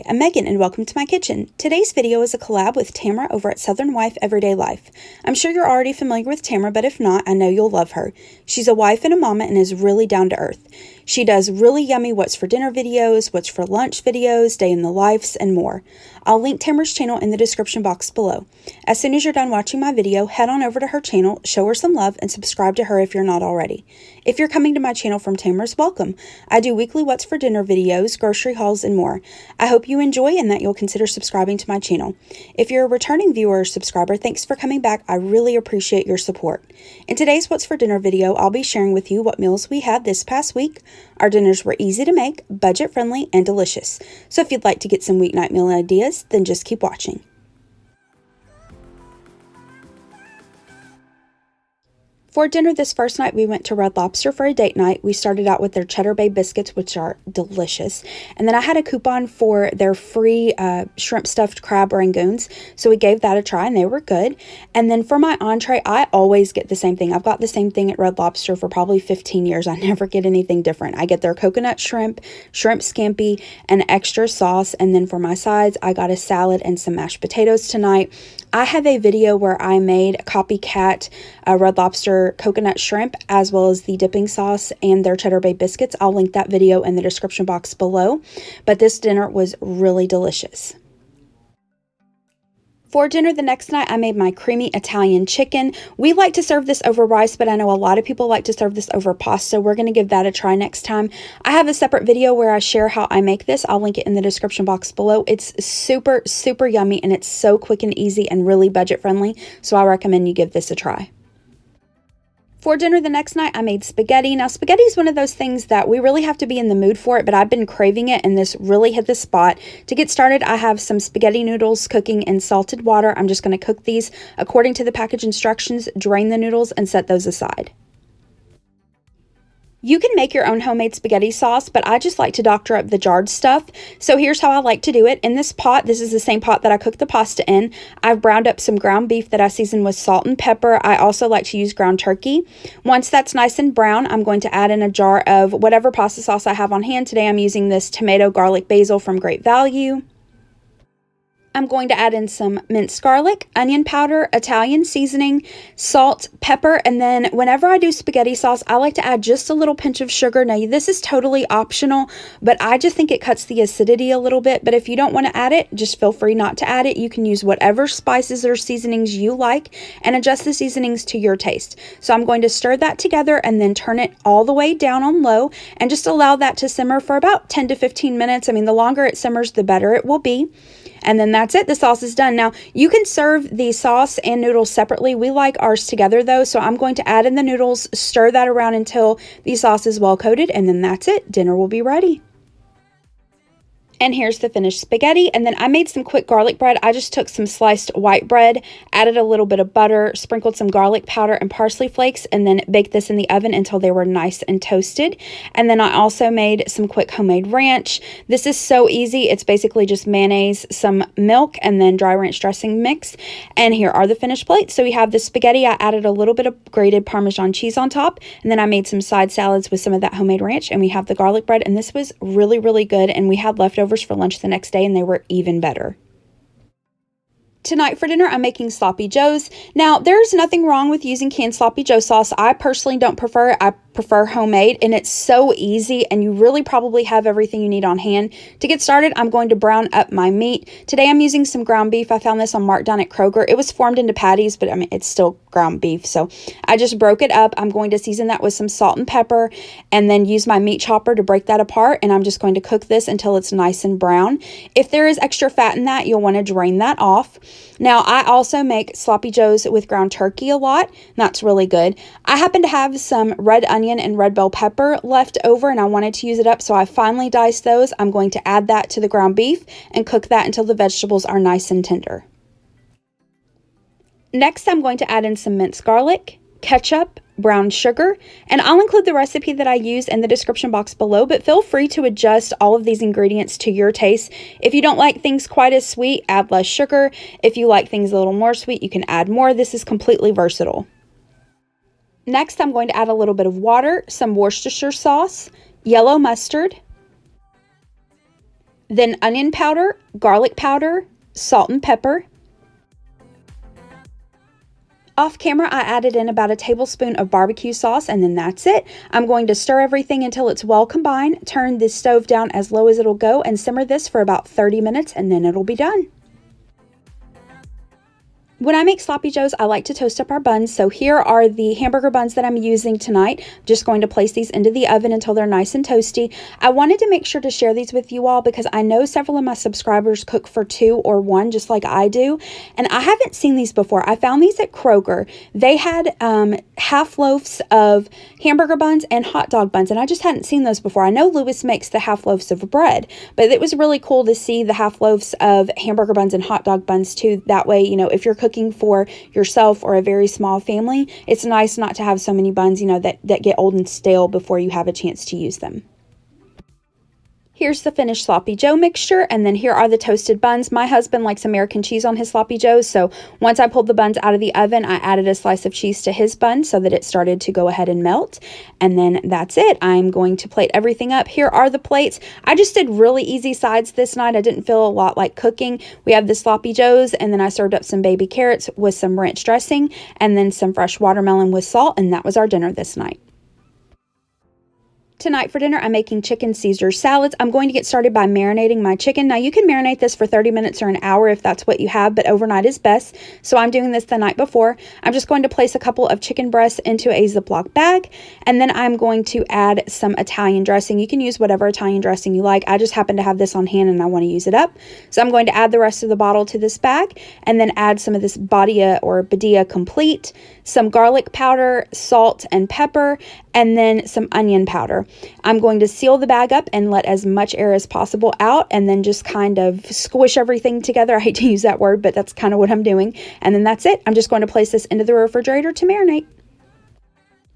I'm Megan and welcome to my kitchen. Today's video is a collab with Tamara over at SouthernWife EverydayLife. I'm sure you're already familiar with Tamara, but if not, I know you'll love her. She's a wife and a mama and is really down to earth. She does really yummy what's for dinner videos, what's for lunch videos, day in the lives, and more. I'll link Tamara's channel in the description box below. As soon as you're done watching my video, head on over to her channel, show her some love, and subscribe to her if you're not already. If you're coming to my channel from Tamara's, welcome. I do weekly what's for dinner videos, grocery hauls, and more. I hope you enjoy and that you'll consider subscribing to my channel. If you're a returning viewer or subscriber, thanks for coming back. I really appreciate your support. In today's What's for Dinner video, I'll be sharing with you what meals we had this past week. Our dinners were easy to make, budget-friendly, and delicious. So if you'd like to get some weeknight meal ideas, then just keep watching. For dinner this first night, we went to Red Lobster for a date night. We started out with their Cheddar Bay biscuits, which are delicious. And then I had a coupon for their free shrimp stuffed crab rangoons. So we gave that a try and they were good. And then for my entree, I always get the same thing. I've got the same thing at Red Lobster for probably 15 years. I never get anything different. I get their coconut shrimp, shrimp scampi, and extra sauce. And then for my sides, I got a salad and some mashed potatoes tonight. I have a video where I made Copycat Red Lobster coconut shrimp as well as the dipping sauce and their Cheddar Bay biscuits. I'll link that video in the description box below. But this dinner was really delicious. For dinner the next night, I made my creamy Italian chicken. We like to serve this over rice, but I know a lot of people like to serve this over pasta. We're going to give that a try next time. I have a separate video where I share how I make this. I'll link it in the description box below. It's super, super yummy, and it's so quick and easy and really budget friendly, so I recommend you give this a try. For dinner the next night, I made spaghetti. Now, spaghetti is one of those things that we really have to be in the mood for it, but I've been craving it, and this really hit the spot. To get started, I have some spaghetti noodles cooking in salted water. I'm just going to cook these according to the package instructions, drain the noodles, and set those aside. You can make your own homemade spaghetti sauce, but I just like to doctor up the jarred stuff. So here's how I like to do it. In this pot, this is the same pot that I cooked the pasta in. I've browned up some ground beef that I seasoned with salt and pepper. I also like to use ground turkey. Once that's nice and brown, I'm going to add in a jar of whatever pasta sauce I have on hand. Today I'm using this tomato garlic basil from Great Value. I'm going to add in some minced garlic, onion powder, Italian seasoning, salt, pepper, and then whenever I do spaghetti sauce, I like to add just a little pinch of sugar. Now, this is totally optional, but I just think it cuts the acidity a little bit. But if you don't want to add it, just feel free not to add it. You can use whatever spices or seasonings you like and adjust the seasonings to your taste. So I'm going to stir that together and then turn it all the way down on low and just allow that to simmer for about 10 to 15 minutes. I mean, the longer it simmers, the better it will be. And then that's it. The sauce is done. Now, you can serve the sauce and noodles separately. We like ours together, though, so I'm going to add in the noodles, stir that around until the sauce is well coated, and then that's it. Dinner will be ready. And here's the finished spaghetti. And then I made some quick garlic bread. I just took some sliced white bread, added a little bit of butter, sprinkled some garlic powder and parsley flakes, and then baked this in the oven until they were nice and toasted. And then I also made some quick homemade ranch. This is so easy. It's basically just mayonnaise, some milk, and then dry ranch dressing mix. And here are the finished plates. So we have the spaghetti. I added a little bit of grated Parmesan cheese on top. And then I made some side salads with some of that homemade ranch. And we have the garlic bread. And this was really, really good. And we had leftovers for lunch the next day, and they were even better. Tonight for dinner, I'm making Sloppy Joes. Now, there's nothing wrong with using canned Sloppy Joe sauce. I personally don't prefer it. I prefer homemade, and it's so easy, and you really probably have everything you need on hand. To get started, I'm going to brown up my meat. Today, I'm using some ground beef. I found this on Markdown at Kroger. It was formed into patties, but I mean, it's still ground beef, so I just broke it up. I'm going to season that with some salt and pepper, and then use my meat chopper to break that apart, and I'm just going to cook this until it's nice and brown. If there is extra fat in that, you'll want to drain that off. Now, I also make Sloppy Joes with ground turkey a lot. That's really good. I happen to have some red onion and red bell pepper left over, and I wanted to use it up, so I finely diced those. I'm going to add that to the ground beef and cook that until the vegetables are nice and tender. Next, I'm going to add in some minced garlic, ketchup, brown sugar, and I'll include the recipe that I use in the description box below, but feel free to adjust all of these ingredients to your taste. If you don't like things quite as sweet, add less sugar. If you like things a little more sweet, you can add more. This is completely versatile. Next, I'm going to add a little bit of water, some Worcestershire sauce, yellow mustard, then onion powder, garlic powder, salt and pepper. Off camera, I added in about a tablespoon of barbecue sauce, and then that's it. I'm going to stir everything until it's well combined, turn the stove down as low as it'll go, and simmer this for about 30 minutes, and then it'll be done. When I make sloppy joes, I like to toast up our buns. So here are the hamburger buns that I'm using tonight. I'm just going to place these into the oven until they're nice and toasty. I wanted to make sure to share these with you all because I know several of my subscribers cook for 2 or 1 just like I do. And I haven't seen these before. I found these at Kroger. They had half loaves of hamburger buns and hot dog buns, and I just hadn't seen those before. I know Lewis makes the half loaves of bread, but it was really cool to see the half loaves of hamburger buns and hot dog buns too. That way, you know, if you're cooking for yourself or a very small family, it's nice not to have so many buns, you know, that get old and stale before you have a chance to use them. Here's the finished sloppy joe mixture, and then here are the toasted buns. My husband likes American cheese on his sloppy joes, so once I pulled the buns out of the oven, I added a slice of cheese to his bun so that it started to go ahead and melt, and then that's it. I'm going to plate everything up. Here are the plates. I just did really easy sides this night. I didn't feel a lot like cooking. We have the sloppy joes, and then I served up some baby carrots with some ranch dressing, and then some fresh watermelon with salt, and that was our dinner this night. Tonight for dinner, I'm making chicken Caesar salads. I'm going to get started by marinating my chicken. Now, you can marinate this for 30 minutes or an hour if that's what you have, but overnight is best. So I'm doing this the night before. I'm just going to place a couple of chicken breasts into a Ziploc bag, and then I'm going to add some Italian dressing. You can use whatever Italian dressing you like. I just happen to have this on hand and I want to use it up. So I'm going to add the rest of the bottle to this bag, and then add some of this Badia or Badia Complete, some garlic powder, salt and pepper, and then some onion powder. I'm going to seal the bag up and let as much air as possible out, and then just kind of squish everything together. I hate to use that word, but that's kind of what I'm doing. And then that's it. I'm just going to place this into the refrigerator to marinate.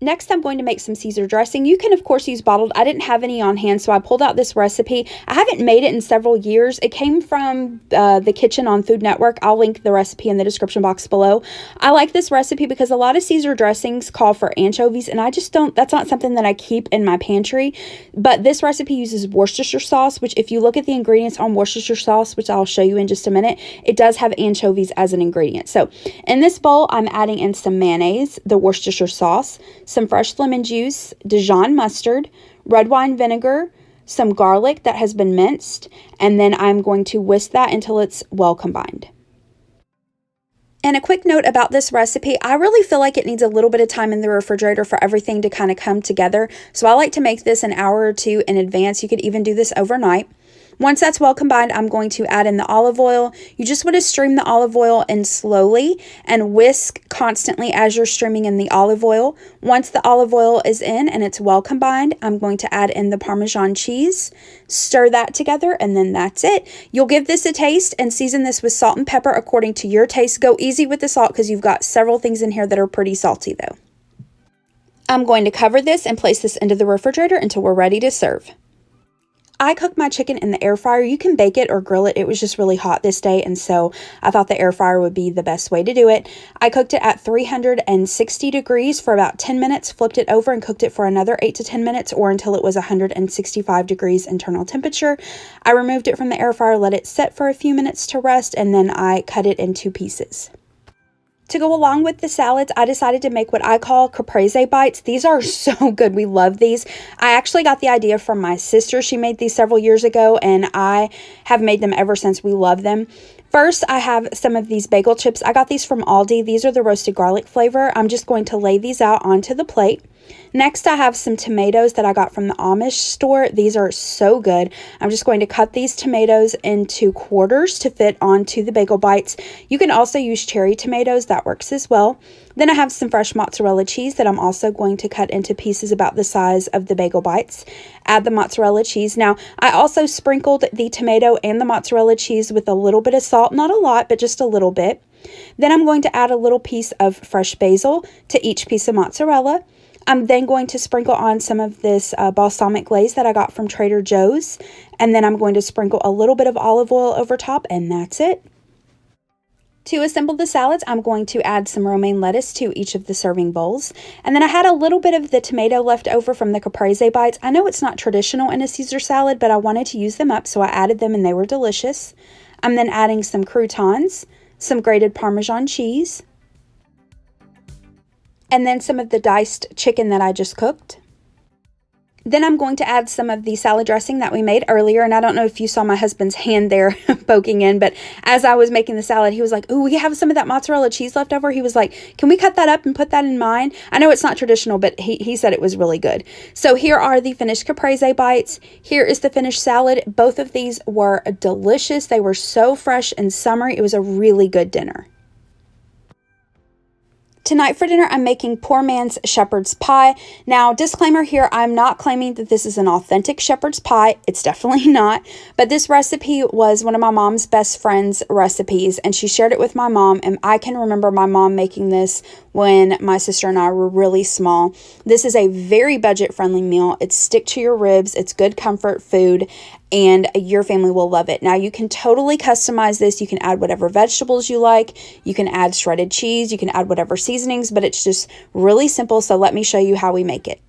Next, I'm going to make some Caesar dressing. You can, of course, use bottled. I didn't have any on hand, so I pulled out this recipe. I haven't made it in several years. It came from the kitchen on Food Network. I'll link the recipe in the description box below. I like this recipe because a lot of Caesar dressings call for anchovies, and I just don't, that's not something that I keep in my pantry. But this recipe uses Worcestershire sauce, which if you look at the ingredients on Worcestershire sauce, which I'll show you in just a minute, it does have anchovies as an ingredient. So in this bowl, I'm adding in some mayonnaise, the Worcestershire sauce, some fresh lemon juice, Dijon mustard, red wine vinegar, some garlic that has been minced, and then I'm going to whisk that until it's well combined. And a quick note about this recipe, I really feel like it needs a little bit of time in the refrigerator for everything to kind of come together. So I like to make this an hour or 2 in advance. You could even do this overnight. Once that's well combined, I'm going to add in the olive oil. You just want to stream the olive oil in slowly and whisk constantly as you're streaming in the olive oil. Once the olive oil is in and it's well combined, I'm going to add in the Parmesan cheese, stir that together, and then that's it. You'll give this a taste and season this with salt and pepper according to your taste. Go easy with the salt because you've got several things in here that are pretty salty though. I'm going to cover this and place this into the refrigerator until we're ready to serve. I cook my chicken in the air fryer. You can bake it or grill it. It was just really hot this day, and so I thought the air fryer would be the best way to do it. I cooked it at 360 degrees for about 10 minutes, flipped it over and cooked it for another 8 to 10 minutes or until it was 165 degrees internal temperature. I removed it from the air fryer, let it set for a few minutes to rest, and then I cut it into pieces. To go along with the salads, I decided to make what I call caprese bites. These are so good. We love these. I actually got the idea from my sister. She made these several years ago, and I have made them ever since. We love them. First, I have some of these bagel chips. I got these from Aldi. These are the roasted garlic flavor. I'm just going to lay these out onto the plate. Next, I have some tomatoes that I got from the Amish store. These are so good. I'm just going to cut these tomatoes into quarters to fit onto the bagel bites. You can also use cherry tomatoes. That works as well. Then I have some fresh mozzarella cheese that I'm also going to cut into pieces about the size of the bagel bites. Add the mozzarella cheese. Now, I also sprinkled the tomato and the mozzarella cheese with a little bit of salt. Not a lot, but just a little bit. Then I'm going to add a little piece of fresh basil to each piece of mozzarella. I'm then going to sprinkle on some of this balsamic glaze that I got from Trader Joe's. And then I'm going to sprinkle a little bit of olive oil over top, and that's it. To assemble the salads, I'm going to add some romaine lettuce to each of the serving bowls. And then I had a little bit of the tomato left over from the caprese bites. I know it's not traditional in a Caesar salad, but I wanted to use them up, so I added them and they were delicious. I'm then adding some croutons, some grated Parmesan cheese, and then some of the diced chicken that I just cooked. Then I'm going to add some of the salad dressing that we made earlier, and I don't know if you saw my husband's hand there poking in, but as I was making the salad, he was like, "Ooh, we have some of that mozzarella cheese left over." He was like, "Can we cut that up and put that in mine?" I know it's not traditional, but he said it was really good. So here are the finished caprese bites. Here is the finished salad. Both of these were delicious. They were so fresh and summery. It was a really good dinner. Tonight for dinner, I'm making poor man's shepherd's pie. Now, disclaimer here, I'm not claiming that this is an authentic shepherd's pie. It's definitely not. But this recipe was one of my mom's best friend's recipes, and she shared it with my mom, and I can remember my mom making this when my sister and I were really small. This is a very budget-friendly meal. It's stick to your ribs. It's good comfort food, and your family will love it. Now, you can totally customize this. You can add whatever vegetables you like. You can add shredded cheese. You can add whatever seasonings, but it's just really simple. So let me show you how we make it.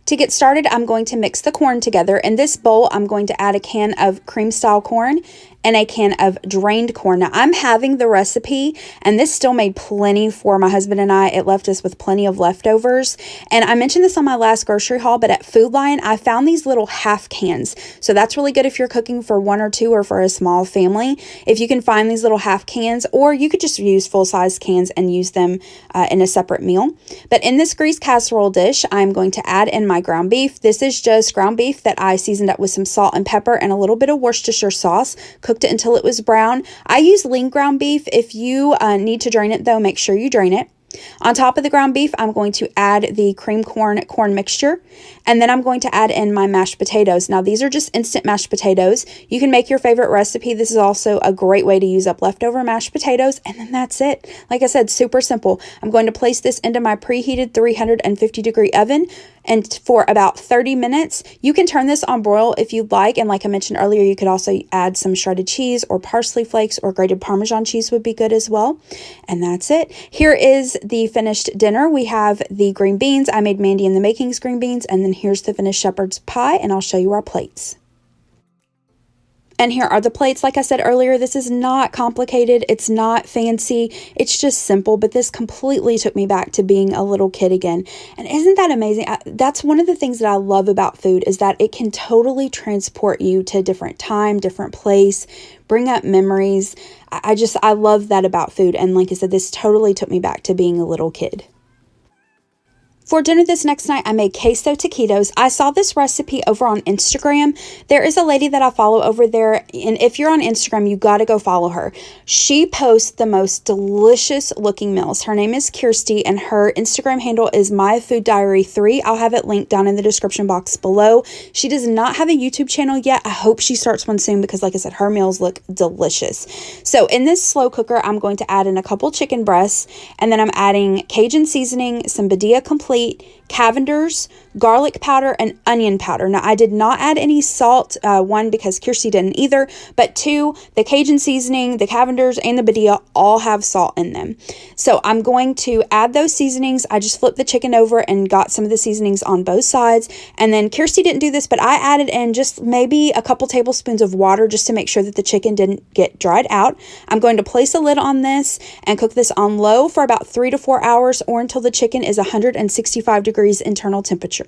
To get started, I'm going to mix the corn together. In this bowl, I'm going to add a can of cream-style corn and a can of drained corn. Now, I'm having the recipe, and this still made plenty for my husband and I. It left us with plenty of leftovers. And I mentioned this on my last grocery haul, but at Food Lion, I found these little half cans. So that's really good if you're cooking for one or two or for a small family. If you can find these little half cans, or you could just use full-size cans and use them in a separate meal. But in this greased casserole dish, I'm going to add in my ground beef. This is just ground beef that I seasoned up with some salt and pepper and a little bit of Worcestershire sauce. Cooked it until it was brown. I use lean ground beef. If you need to drain it though, make sure you drain it. On top of the ground beef, I'm going to add the cream corn mixture, and then I'm going to add in my mashed potatoes. Now, these are just instant mashed potatoes. You can make your favorite recipe. This is also a great way to use up leftover mashed potatoes, and then that's it. Like I said, super simple. I'm going to place this into my preheated 350-degree oven, and for about 30 minutes. You can turn this on broil if you'd like, and like I mentioned earlier, you could also add some shredded cheese or parsley flakes or grated Parmesan cheese would be good as well. And that's it. Here is the finished dinner. We have the green beans. I made Mandy in the Makings green beans, and then here's the finished shepherd's pie, and I'll show you our plates. And here are the plates. Like I said earlier, this is not complicated. It's not fancy. It's just simple, but this completely took me back to being a little kid again. And isn't that amazing? That's one of the things that I love about food, is that it can totally transport you to a different time, different place, bring up memories. I love that about food. And like I said, this totally took me back to being a little kid. For dinner this next night, I made Queso Taquitos. I saw this recipe over on Instagram. There is a lady that I follow over there, and if you're on Instagram, you got to go follow her. She posts the most delicious looking meals. Her name is Kirsty, and her Instagram handle is myfooddiary3. I'll have it linked down in the description box below. She does not have a YouTube channel yet. I hope she starts one soon because, like I said, her meals look delicious. So in this slow cooker, I'm going to add in a couple chicken breasts, and then I'm adding Cajun seasoning, some Badia Complete, Cavender's, garlic powder, and onion powder. Now, I did not add any salt, one, because Kirsty didn't either, but two, the Cajun seasoning, the Cavender's, and the Badia all have salt in them. So I'm going to add those seasonings. I just flipped the chicken over and got some of the seasonings on both sides. And then Kirsty didn't do this, but I added in just maybe a couple tablespoons of water just to make sure that the chicken didn't get dried out. I'm going to place a lid on this and cook this on low for about 3 to 4 hours, or until the chicken is 165 degrees internal temperature.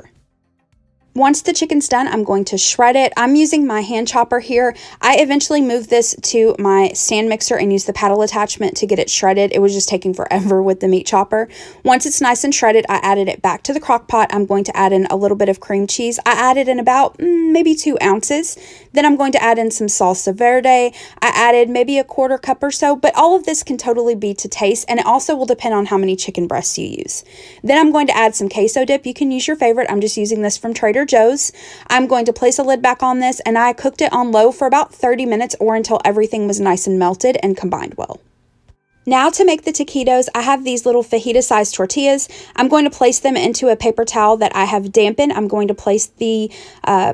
Once the chicken's done, I'm going to shred it. I'm using my hand chopper here. I eventually moved this to my stand mixer and used the paddle attachment to get it shredded. It was just taking forever with the meat chopper. Once it's nice and shredded, I added it back to the crock pot. I'm going to add in a little bit of cream cheese. I added in about maybe 2 ounces. Then I'm going to add in some salsa verde. I added maybe a 1/4 cup or so, but all of this can totally be to taste, and it also will depend on how many chicken breasts you use. Then I'm going to add some queso dip. You can use your favorite. I'm just using this from Trader Joe's. I'm going to place a lid back on this, and I cooked it on low for about 30 minutes or until everything was nice and melted and combined well. Now to make the taquitos, I have these little fajita-sized tortillas. I'm going to place them into a paper towel that I have dampened. I'm going to place the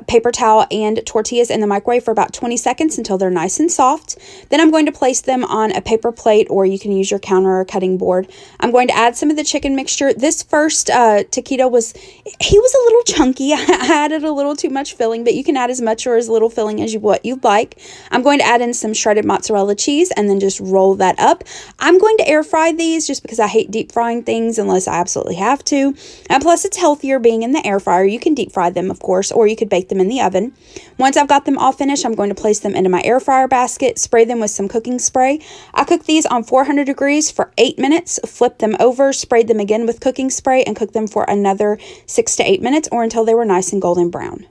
paper towel and tortillas in the microwave for about 20 seconds until they're nice and soft. Then I'm going to place them on a paper plate, or you can use your counter or cutting board. I'm going to add some of the chicken mixture. This first taquito was a little chunky. I added a little too much filling, but you can add as much or as little filling as what you'd like. I'm going to add in some shredded mozzarella cheese and then just roll that up. I'm going to air fry these just because I hate deep frying things unless I absolutely have to. And plus, it's healthier being in the air fryer. You can deep fry them, of course, or you could bake them in the oven. Once I've got them all finished, I'm going to place them into my air fryer basket, spray them with some cooking spray. I cooked these on 400 degrees for 8 minutes, flipped them over, sprayed them again with cooking spray, and cooked them for another 6 to 8 minutes or until they were nice and golden brown.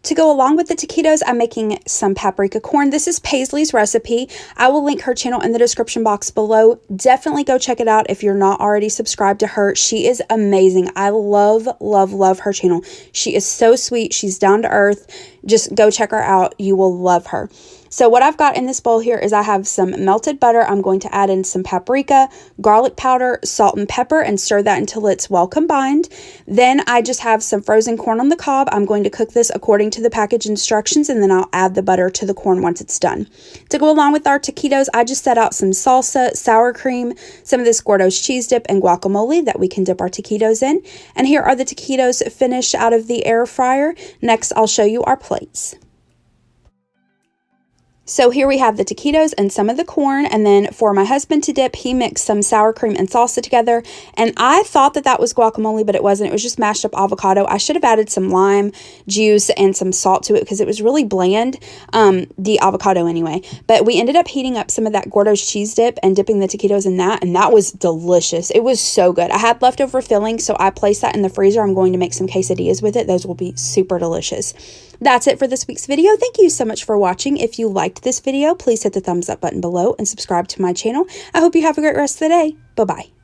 To go along with the taquitos, I'm making some paprika corn. This is Paisley's recipe. I will link her channel in the description box below. Definitely go check it out if you're not already subscribed to her. She is amazing. I love, love, love her channel. She is so sweet. She's down to earth. Just go check her out. You will love her. So what I've got in this bowl here is I have some melted butter. I'm going to add in some paprika, garlic powder, salt, and pepper, and stir that until it's well combined. Then I just have some frozen corn on the cob. I'm going to cook this according to the package instructions, and then I'll add the butter to the corn once it's done. To go along with our taquitos, I just set out some salsa, sour cream, some of this Gordo's cheese dip, and guacamole that we can dip our taquitos in. And here are the taquitos finished out of the air fryer. Next, I'll show you our plates. So here we have the taquitos and some of the corn, and then for my husband to dip, he mixed some sour cream and salsa together, and I thought that was guacamole, but it wasn't. It was just mashed up avocado. I should have added some lime juice and some salt to it because it was really bland, the avocado anyway. But we ended up heating up some of that Gordo's cheese dip and dipping the taquitos in that, and that was delicious. It was so good. I had leftover filling, so I placed that in the freezer. I'm going to make some quesadillas with it. Those will be super delicious. That's it for this week's video. Thank you so much for watching. If you liked this video, please hit the thumbs up button below and subscribe to my channel. I hope you have a great rest of the day. Bye-bye.